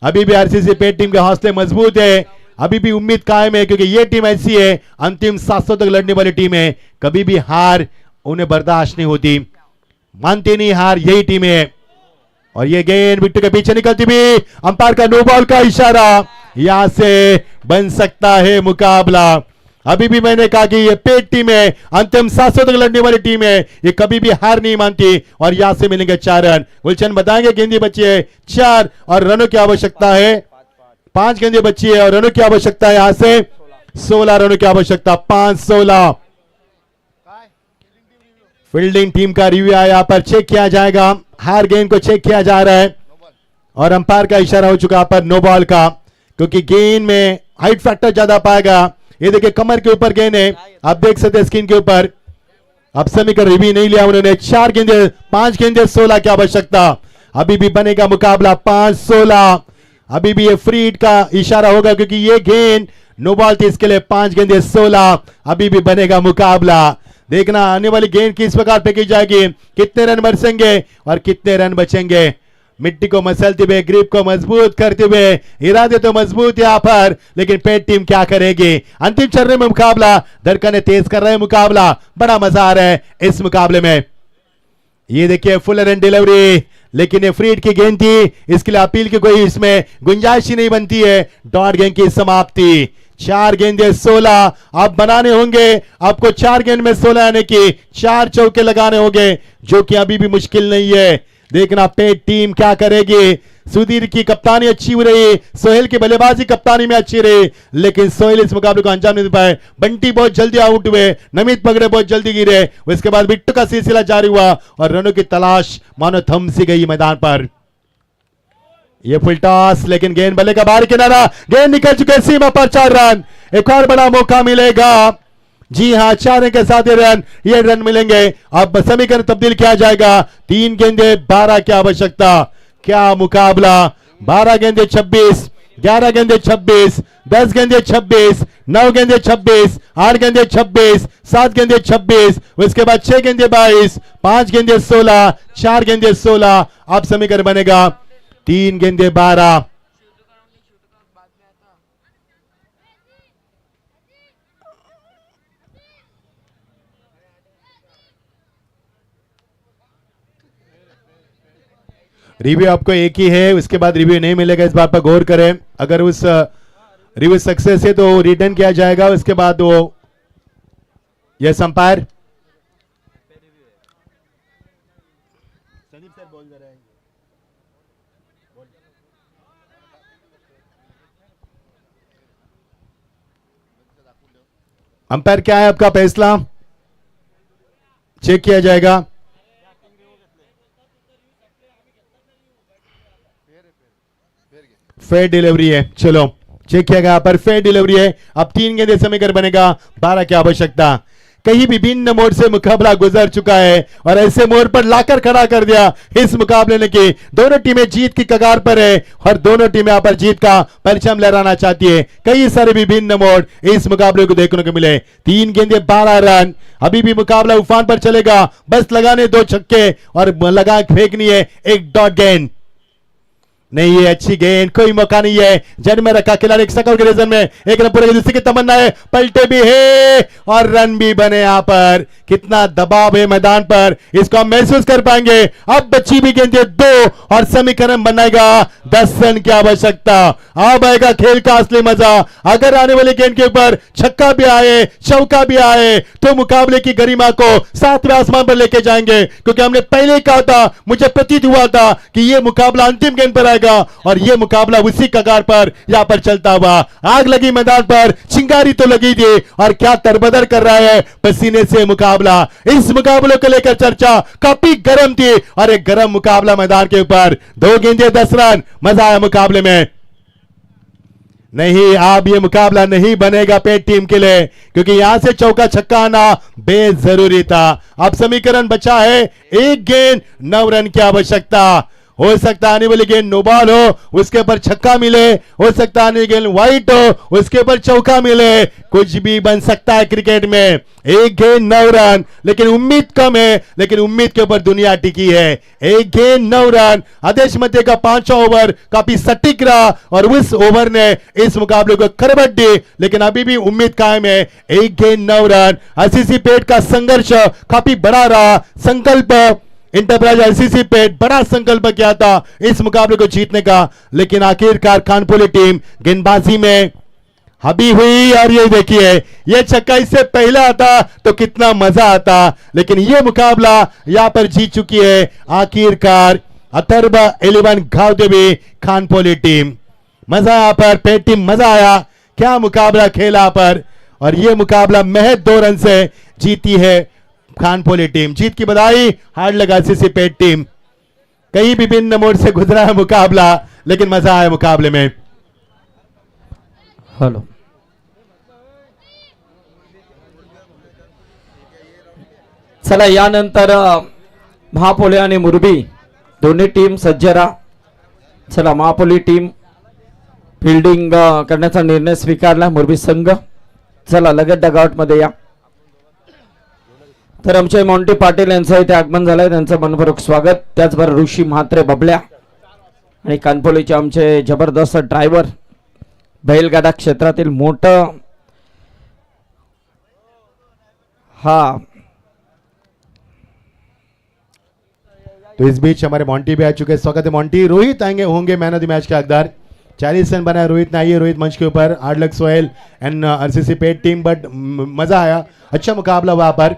अभी भी आरसीसी पेट टीम के हौसले मजबूत है, अभी भी उम्मीद कायम है, क्योंकि ये टीम ऐसी है अंतिम 700 तक लड़ने वाली टीम है, कभी भी हार उन्हें बर्दाश्त नहीं होती, मानती नहीं हार, यही टीम है। और ये गेंद विकेट के पीछे निकलती भी, अंपायर का नो बॉल का इशारा, यहां से बन सकता है मुकाबला। अभी भी मैंने कहा कि ये पेट टीम है, अंतिम 700 तक लड़ने वाली टीम है, ये कभी भी हार नहीं मानती, और यहां से मिलेंगे 4 रन। गुलशन बताएंगे गेंदे बची है 4 और रनों की आवश्यकता है 5 गेंदे बची है और रनों की आवश्यकता है यहां से 16 रनों की आवश्यकता, 5-16। फील्डिंग टीम का रिव्यू यहां पर चेक किया जाएगा, हर गेंद को चेक किया जा रहा है, और अंपायर का इशारा हो चुका पर नो बॉल का, क्योंकि गेंद में हाइट फैक्टर ज्यादा पाएगा। ये देखिए कमर के ऊपर गेंद है, आप देख सकते हैं स्क्रीन के ऊपर। अब समीकरण रिव्यू नहीं लिया उन्होंने, 4 गेंदे 5 गेंदे 16 की आवश्यकता। अभी भी बनेगा मुकाबला 5-16। अभी भी ये फ्री हिट का इशारा होगा, क्योंकि ये गेंद नो बॉल थी, इसके लिए 5 गेंदे 16। अभी भी बनेगा मुकाबला, देखना आने वाली गेंद किस प्रकार फेंकी जाएगी, कितने रन बरसेंगे और कितने रन बचेंगे। मिट्टी को मसलते हुए, ग्रिप को मजबूत करते हुए, इरादे तो मजबूत यहां पर, लेकिन पेट टीम क्या करेगी। अंतिम चरण में मुकाबला, धड़कने तेज कर रहे हैं, मुकाबला बड़ा मजा आ रहा है इस मुकाबले में। ये देखिए फुल रन डिलीवरी, लेकिन ये फ्री हिट की गेंद थी, इसके लिए अपील की कोई इसमें गुंजाइश ही नहीं बनती है। डॉट गेंद की समाप्ति, 4 गेंदे 16 आप बनाने होंगे, आपको 4 गेंद में 16 यानी कि 4 चौके लगाने होंगे, जो कि अभी भी मुश्किल नहीं है। देखना पेट टीम क्या करेगी। सुधीर की कप्तानी अच्छी हो रही, सोहेल की बल्लेबाजी कप्तानी में अच्छी रही, लेकिन सोहेल इस मुकाबले को अंजाम नहीं दे पाए। बंटी बहुत जल्दी आउट हुए, नमित पगड़े बहुत जल्दी गिरे, उसके बाद बिट्टू का सिलसिला जारी हुआ और रनों की तलाश मानो थम सी गई मैदान पर। ये फुल टॉस, लेकिन गेंद बल्ले का बाहर किनारा, गेंद निकल चुके सीमा पर, 4 रन। एक और बड़ा मौका मिलेगा, जी हां 4 के साथ रन, ये रन मिलेंगे। अब समीकरण तब्दील किया जाएगा, 3 गेंदे 12 की आवश्यकता। क्या मुकाबला, 12 गेंदे 26, 11 गेंदे 26, 10 गेंदे 26, 9 गेंदे 26, 8 गेंदे 26, 7 गेंदे 26, उसके बाद 6 गेंदे 22, 5 गेंदे 16, 4 गेंदे 16। अब समीकरण बनेगा 3 गेंदे 12। रिव्यू आपको एक ही है, उसके बाद रिव्यू नहीं मिलेगा, इस बात पर गौर करें। अगर उस रिव्यू सक्सेस है तो रिटर्न किया जाएगा, उसके बाद वो यस अंपायर अंपायर क्या है आपका फैसला, चेक किया जाएगा। फेयर डिलीवरी है, चलो चेक किया गया पर फेयर डिलीवरी है। अब 3 गेंदे समीकरण बनेगा 12 की आवश्यकता। कई विभिन्न मोड़ से मुकाबला गुजर चुका है और ऐसे मोड़ पर लाकर खड़ा कर दिया इस मुकाबले ने कि दोनों टीमें जीत की कगार पर है और दोनों टीमें यहाँ पर जीत का परचम लहराना चाहती है। कई सारे विभिन्न मोड़ इस मुकाबले को देखने को मिले। 3 गेंदे 12 रन, अभी भी मुकाबला उफान पर चलेगा। बस लगाने 2 छक्के और लगा फेंकनी है 1 डॉट गेंद। नहीं है अच्छी गेंद, कोई मौका नहीं है। जन में रखा खिलाड़ी सकल के रीजन में, एक रन पूरे दूसरी की तमन्ना है, पलटे भी है और रन भी बने। यहां पर कितना दबाव है मैदान पर, इसको हम महसूस कर पाएंगे। अब बची भी गेंद 2 और समीकरण बनाएगा 10 रन की आवश्यकता। अब आएगा खेल का असली मजा। अगर आने वाली गेंद के ऊपर छक्का भी आए, चौका भी आए तो मुकाबले की गरिमा को 7वें आसमान पर लेके जाएंगे, क्योंकि हमने पहले ही कहा था, मुझे प्रतीत हुआ था कि यह मुकाबला अंतिम गेंद पर आएगा और यह मुकाबला उसी कगार पर यहां पर चलता हुआ। आग लगी मैदान पर, चिंगारी तो लगी थी और क्या तरबदर कर रहा है पसीने से मुकाबला। इस मुकाबले को लेकर चर्चा काफी गर्म थी और एक गर्म मुकाबला मैदान के ऊपर। 2 गेंदे 10 रन, मजा आया मुकाबले में। नहीं, अब यह मुकाबला नहीं बनेगा पेट टीम के लिए, क्योंकि यहां से चौका छक्का आना बेजरूरी था। अब समीकरण बचा है 1 गेंद 9 रन की आवश्यकता। हो सकता आने वाली गेंद नो बॉल हो, उसके ऊपर छक्का मिले, हो सकता आने गेंद वाइट हो, उसके ऊपर चौका मिले, कुछ भी बन सकता है क्रिकेट में। 1 गेंद 9 रन, लेकिन उम्मीद कम है, लेकिन उम्मीद के ऊपर दुनिया टिकी है। 1 गेंद 9 रन, आदेश मध्य का 5वां ओवर काफी सटीक रहा और उस ओवर ने इस मुकाबले को करवट दी, लेकिन अभी भी उम्मीद कायम है। 1 गेंद 9 रन, आरसीसी पेट का संघर्ष काफी बड़ा रहा। संकल्प इंटरप्राइज आरसीसी पेट बड़ा संकल्प किया था इस मुकाबले को जीतने का, लेकिन आखिरकार कानपुर टीम गेंदबाजी में हबी हुई। और ये देखिए, ये छक्का इससे पहले आता तो कितना मजा आता, लेकिन ये मुकाबला यहां पर जीत चुकी है आखिरकार अथर्व 11 घावदेवी खानपोली टीम। मजा यहां पर पेट टीम, मजा आया, क्या मुकाबला खेला पर। और ये मुकाबला महज 2 रन से जीती है खानपोली टीम। जीत की बधाई, हार्ड लगा सीसी पेट टीम। कई विभिन्न मोड़ से गुजरा है मुकाबला, लेकिन मजा आया मुकाबले में। हॅलो, चला यानंतर महापोली आणि मुरबी दोन्ही टीम सज्ज राहा। चला, महापोली टीम फिल्डिंग करण्याचा निर्णय स्वीकारला, मुरबी संघ चला लगेच डगआउट मध्ये या। तर आमचे मॉन्टी पाटील यांचं इथे आगमन झालंय, त्यांचं मनपूर्वक स्वागत। त्याचबरोबर ऋषी म्हात्रे बबल्या आणि कानपोलीचे आमचे जबरदस्त ड्रायव्हर, बैलगाडा क्षेत्रातील मोठं तो इस बीच हमारे मॉन्टी भी आ चुके हैं। स्वागत है मॉन्टी। रोहित आएंगे, होंगे मैन ऑफ द मैच के हकदार। 40 रन बनाए रोहित ने। आइए रोहित मंच के ऊपर। Hard luck Sohail and RCC pet team, but मजा आया, अच्छा मुकाबला वहां पर।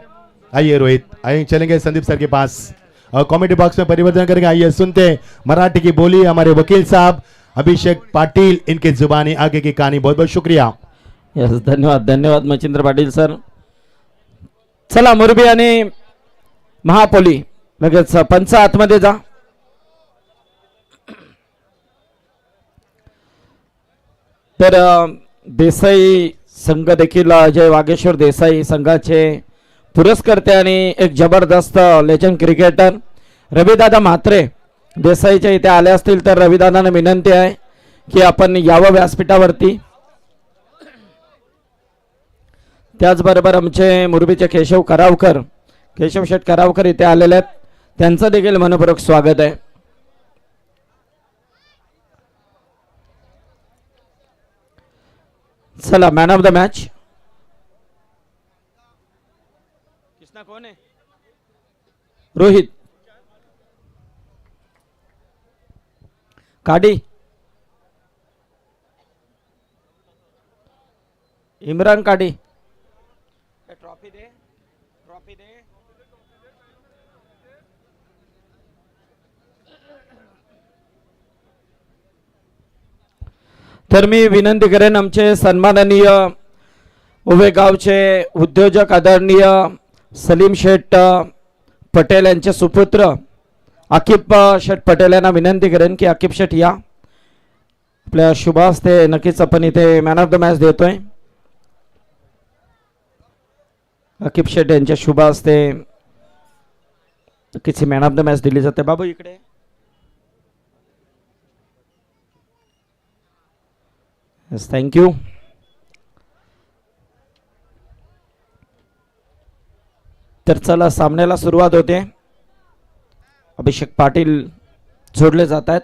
आइए रोहित, आइए चलेंगे संदीप सर के पास और कॉमेडी बॉक्स में परिवर्तन करेंगे। आइए सुनते मराठी की बोली हमारे वकील साहब अभिषेक पाटिल, इनके जुबानी आगे की कहानी। बहुत बहुत शुक्रिया। यस, धन्यवाद धन्यवाद मच्छिंद्र पाटील सर। चला, मुरबी आणि महापोली लगेच पंच आतमध्ये जा। तर देसाई संघ देखील अजय वागेश्वर देसाई संघाचे पुरस्कर्ते आणि एक जबरदस्त लेजंड क्रिकेटर रविदादा म्हात्रे देसाईच्या इथे आले असतील तर रविदादांना विनंती आहे की आपण यावं व्यासपीठावरती। त्याचबरोबर आमचे मुरबीचे केशव करावकर, केशव शेठ करावकर इथे आलेले आहेत, त्यांचं देखील मनपूर्वक स्वागत आहे। चला, man of the match Kisna कौन है? रोहित काडी, इमरान काडी, ट्रॉफी दे, ट्रॉफी दे। तर मी विनंती करेन आमचे सन्माननीय उभे गावचे उद्योजक आदरणीय सलीम शेठ पटेल यांचे सुपुत्र आकिब शेठ पटेल यांना विनंती करेन की आकिब शेठ या, आपल्या शुभ हस्ते नक्कीच आपण इथे मॅन ऑफ द मॅच देतोय। अकिब शेट यांच्या शुभ हस्ते नक्कीच मॅन ऑफ द मॅच दिली जाते. बाबू इकडे. थँक्यू. तर चला सामन्याला सुरुवात होते. अभिषेक पाटील जोडले जात आहेत.